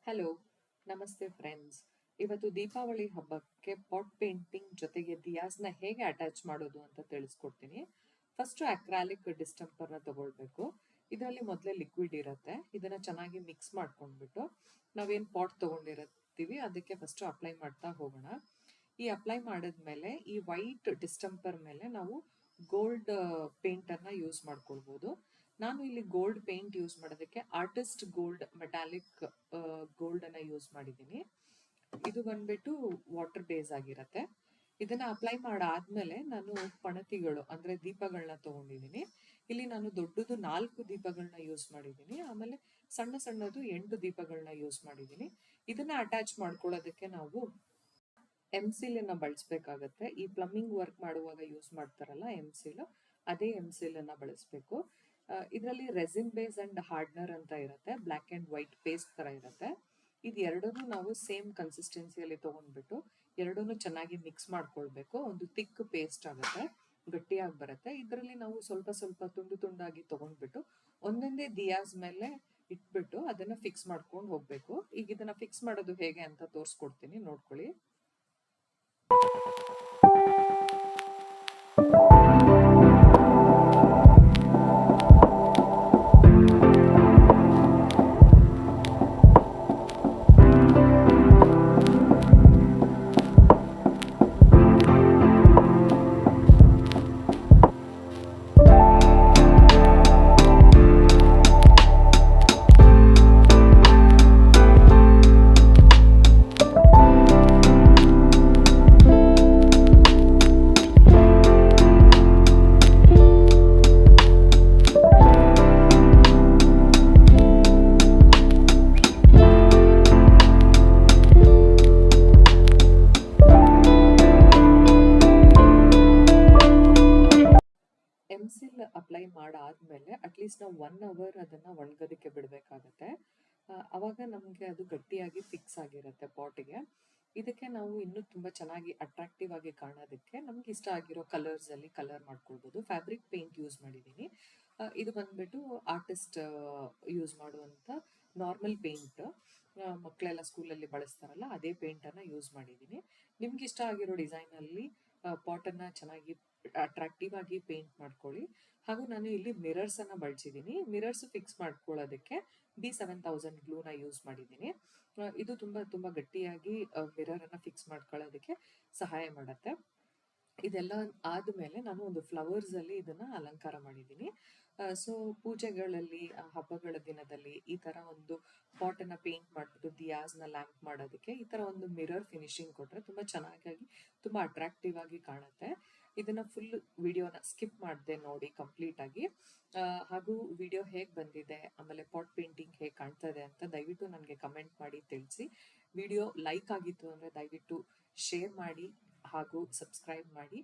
Hello, ನಮಸ್ತೆ friends. ಇವತ್ತು ದೀಪಾವಳಿ ಹಬ್ಬಕ್ಕೆ ಪಾಟ್ ಪೇಂಟಿಂಗ್ ಜೊತೆಗೆ ದಿಯಾಸ್ನ ಹೇಗೆ ಅಟ್ಯಾಚ್ ಮಾಡೋದು ಅಂತ ತಿಳಿಸ್ಕೊಡ್ತೀನಿ. ಫಸ್ಟ್ ಅಕ್ರಾಲಿಕ್ ಡಿಸ್ಟಂಪರ್ನ ತಗೊಳ್ಬೇಕು. ಇದರಲ್ಲಿ ಮೊದಲೇ ಲಿಕ್ವಿಡ್ ಇರುತ್ತೆ. ಇದನ್ನ ಚೆನ್ನಾಗಿ ಮಿಕ್ಸ್ ಮಾಡ್ಕೊಂಡ್ಬಿಟ್ಟು ನಾವೇನು ಪಾಟ್ ತಗೊಂಡಿರ್ತೀವಿ ಅದಕ್ಕೆ ಫಸ್ಟ್ ಅಪ್ಲೈ ಮಾಡ್ತಾ ಹೋಗೋಣ. ಈ ಅಪ್ಲೈ ಮಾಡಿದ್ಮೇಲೆ ಈ ವೈಟ್ ಡಿಸ್ಟಂಪರ್ ಮೇಲೆ ನಾವು ಗೋಲ್ಡ್ ಪೇಂಟನ್ನು ಯೂಸ್ ಮಾಡ್ಕೊಳ್ಬೋದು. ನಾನು ಇಲ್ಲಿ ಗೋಲ್ಡ್ ಪೇಂಟ್ ಯೂಸ್ ಮಾಡೋದಕ್ಕೆ ಆರ್ಟಿಸ್ಟ್ ಗೋಲ್ಡ್ ಮೆಟಾಲಿಕ್ ಗೋಲ್ಡ್ ಅನ್ನ ಯೂಸ್ ಮಾಡಿದ್ದೀನಿ. ಇದು ಬಂದ್ಬಿಟ್ಟು ವಾಟರ್ ಬೇಸ್ ಆಗಿರತ್ತೆ. ಇದನ್ನ ಅಪ್ಲೈ ಮಾಡಾದ್ಮೇಲೆ ನಾನು ಪಣತಿಗಳು ಅಂದ್ರೆ ದೀಪಗಳನ್ನ ತಗೊಂಡಿದ್ದೀನಿ. ಇಲ್ಲಿ ನಾನು ದೊಡ್ಡದು 4 ದೀಪಗಳನ್ನ ಯೂಸ್ ಮಾಡಿದ್ದೀನಿ. ಆಮೇಲೆ ಸಣ್ಣ ಸಣ್ಣದು 8 ದೀಪಗಳನ್ನ ಯೂಸ್ ಮಾಡಿದ್ದೀನಿ. ಇದನ್ನ ಅಟ್ಯಾಚ್ ಮಾಡ್ಕೊಳ್ಳೋದಕ್ಕೆ ನಾವು ಎಂಸಿಲ್ ಅನ್ನ ಬಳಸಬೇಕಾಗತ್ತೆ. ಈ ಪ್ಲಂಬಿಂಗ್ ವರ್ಕ್ ಮಾಡುವಾಗ ಯೂಸ್ ಮಾಡ್ತಾರಲ್ಲ ಎಂಸಿಲ್, ಅದೇ ಎಂಸಿಲ್ ಅನ್ನ ಬಳಸಬೇಕು. ಇದರಲ್ಲಿ ರೆಸಿನ್ ಬೇಸ್ ಅಂಡ್ ಹಾರ್ಡ್ನರ್ ಅಂತ ಇರುತ್ತೆ. ಬ್ಲ್ಯಾಕ್ ಅಂಡ್ ವೈಟ್ ಪೇಸ್ಟ್ ತರ ಇರುತ್ತೆ. ಇದು ಎರಡನ್ನೂ ನಾವು ಸೇಮ್ ಕನ್ಸಿಸ್ಟೆನ್ಸಿಯಲ್ಲಿ ತಗೊಂಡ್ಬಿಟ್ಟು ಎರಡನ್ನೂ ಚೆನ್ನಾಗಿ ಮಿಕ್ಸ್ ಮಾಡ್ಕೊಳ್ಬೇಕು. ಒಂದು ಥಿಕ್ ಪೇಸ್ಟ್ ಆಗುತ್ತೆ, ಗಟ್ಟಿಯಾಗಿ ಬರುತ್ತೆ. ಇದರಲ್ಲಿ ನಾವು ಸ್ವಲ್ಪ ಸ್ವಲ್ಪ ತುಂಡು ತುಂಡಾಗಿ ತಗೊಂಡ್ಬಿಟ್ಟು ಒಂದೊಂದೇ ದಿಯಾಸ್ ಮೇಲೆ ಇಟ್ಬಿಟ್ಟು ಅದನ್ನ ಫಿಕ್ಸ್ ಮಾಡ್ಕೊಂಡು ಹೋಗ್ಬೇಕು. ಈಗ ಇದನ್ನ ಫಿಕ್ಸ್ ಮಾಡೋದು ಹೇಗೆ ಅಂತ ತೋರಿಸ್ಕೊಡ್ತೀನಿ, ನೋಡ್ಕೊಳ್ಳಿ. ಎಂಸಿಲ್ ಅಪ್ಲೈ ಮಾಡಾದ್ಮೇಲೆ ಅಟ್ಲೀಸ್ಟ್ ನಾವು 1 ಅವರ್ ಅದನ್ನ ಒಣಗೋದಕ್ಕೆ ಬಿಡಬೇಕಾಗತ್ತೆ. ಅವಾಗ ನಮಗೆ ಅದು ಗಟ್ಟಿಯಾಗಿ ಫಿಕ್ಸ್ ಆಗಿರುತ್ತೆ ಪಾಟಿಗೆ. ಇದಕ್ಕೆ ನಾವು ಇನ್ನೂ ತುಂಬ ಚೆನ್ನಾಗಿ ಅಟ್ರಾಕ್ಟಿವ್ ಆಗಿ ಕಾಣೋದಕ್ಕೆ ನಮ್ಗೆ ಇಷ್ಟ ಆಗಿರೋ ಕಲರ್ಸ್ ಅಲ್ಲಿ ಕಲರ್ ಮಾಡ್ಕೊಳ್ಬೋದು. ಫ್ಯಾಬ್ರಿಕ್ ಪೇಂಟ್ ಯೂಸ್ ಮಾಡಿದ್ದೀನಿ. ಇದು ಬಂದ್ಬಿಟ್ಟು ಆರ್ಟಿಸ್ಟ್ ಯೂಸ್ ಮಾಡುವಂಥ ನಾರ್ಮಲ್ ಪೇಂಟ್, ಮಕ್ಕಳೆಲ್ಲ ಸ್ಕೂಲಲ್ಲಿ ಬಳಸ್ತಾರಲ್ಲ ಅದೇ ಪೇಂಟನ್ನು ಯೂಸ್ ಮಾಡಿದ್ದೀನಿ. ನಿಮ್ಗೆ ಇಷ್ಟ ಆಗಿರೋ ಡಿಸೈನಲ್ಲಿ ಪಾಟನ್ನು ಚೆನ್ನಾಗಿ ಅಟ್ರಾಕ್ಟಿವ್ ಆಗಿ ಪೇಂಟ್ ಮಾಡ್ಕೊಳ್ಳಿ. ಹಾಗೂ ನಾನು ಇಲ್ಲಿ ಮಿರರ್ಸ್ ಅನ್ನ ಬಳಸಿದ್ದೀನಿ. ಮಿರರ್ಸ್ ಫಿಕ್ಸ್ ಮಾಡ್ಕೊಳ್ಳೋದಕ್ಕೆ B7000 ಗ್ಲೂನ ಯೂಸ್ ಮಾಡಿದ್ದೀನಿ. ಇದು ತುಂಬಾ ಗಟ್ಟಿಯಾಗಿ ಮಿರರ್ ಅನ್ನ ಫಿಕ್ಸ್ ಮಾಡ್ಕೊಳ್ಳೋದಕ್ಕೆ ಸಹಾಯ ಮಾಡುತ್ತೆ. ಇದೆಲ್ಲ ಆದ್ಮೇಲೆ ನಾನು ಒಂದು ಫ್ಲವರ್ಸ್ ಅಲ್ಲಿ ಇದನ್ನ ಅಲಂಕಾರ ಮಾಡಿದ್ದೀನಿ. ಸೊ ಪೂಜೆಗಳಲ್ಲಿ, ಹಬ್ಬಗಳ ದಿನದಲ್ಲಿ ಈ ತರ ಒಂದು ಪಾಟ್ ಅನ್ನ ಪೇಂಟ್ ಮಾಡ್ಬಿಟ್ಟು ದಿಯಾಸ್ನ ಲ್ಯಾಂಪ್ ಮಾಡೋದಕ್ಕೆ ಈ ತರ ಒಂದು ಮಿರರ್ ಫಿನಿಶಿಂಗ್ ಕೊಟ್ರೆ ತುಂಬಾ ಚೆನ್ನಾಗಿ, ತುಂಬಾ ಅಟ್ರಾಕ್ಟಿವ್ ಆಗಿ ಕಾಣುತ್ತೆ. ಇದನ್ನ ಫುಲ್ ವಿಡಿಯೋನ ಸ್ಕಿಪ್ ಮಾಡದೆ ನೋಡಿ ಕಂಪ್ಲೀಟ್ ಆಗಿ. ಹಾಗೂ ವಿಡಿಯೋ ಹೇಗೆ ಬಂದಿದೆ, ಆಮೇಲೆ ಪಾಟ್ ಪೇಂಟಿಂಗ್ ಹೇಗೆ ಕಾಣ್ತಾ ಇದೆ ಅಂತ ದಯವಿಟ್ಟು ನನಗೆ ಕಮೆಂಟ್ ಮಾಡಿ ತಿಳಿಸಿ. ವಿಡಿಯೋ ಲೈಕ್ ಆಗಿತ್ತು ಅಂದರೆ ದಯವಿಟ್ಟು ಶೇರ್ ಮಾಡಿ ಹಾಗೂ ಸಬ್ಸ್ಕ್ರೈಬ್ ಮಾಡಿ.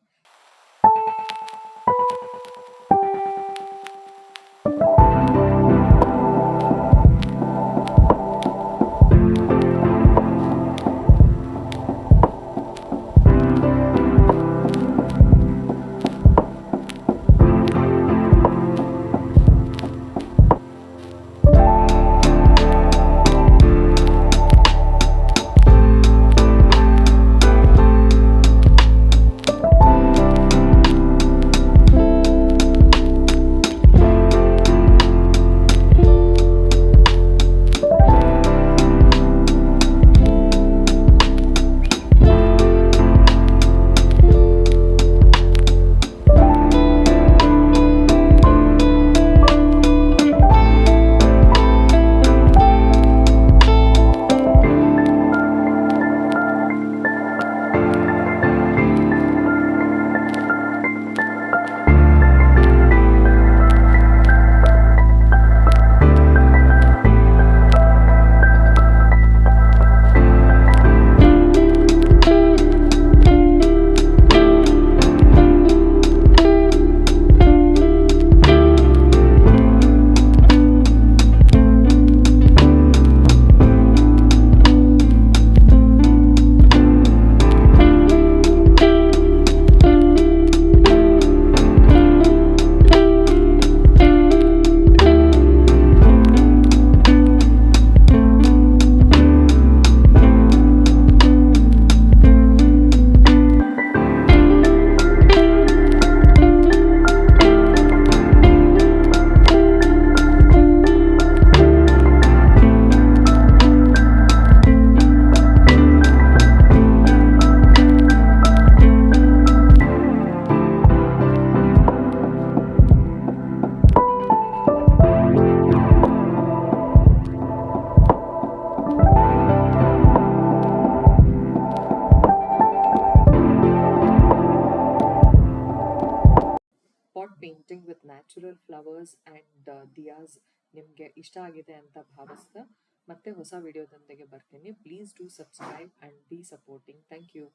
ನ್ಯಾಚುರಲ್ ಫ್ಲವರ್ಸ್ ಆ್ಯಂಡ್ ದಿಯಾಸ್ ನಿಮಗೆ ಇಷ್ಟ ಆಗಿದೆ ಅಂತ ಭಾವಿಸ್ತಾ ಮತ್ತೆ ಹೊಸ ವಿಡಿಯೋದೊಂದಿಗೆ ಬರ್ತೀನಿ. Please do subscribe and be supporting. Thank you.